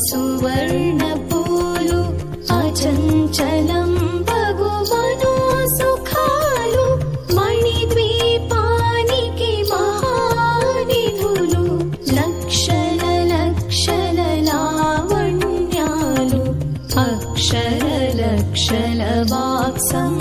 సువర్ణపూలు అచంచలం భగువను సుఖాలు మణిద్వీపానికి మహానిధులు లక్షల లక్షల లావణ్యాలు అక్షర లక్షల వాక్సం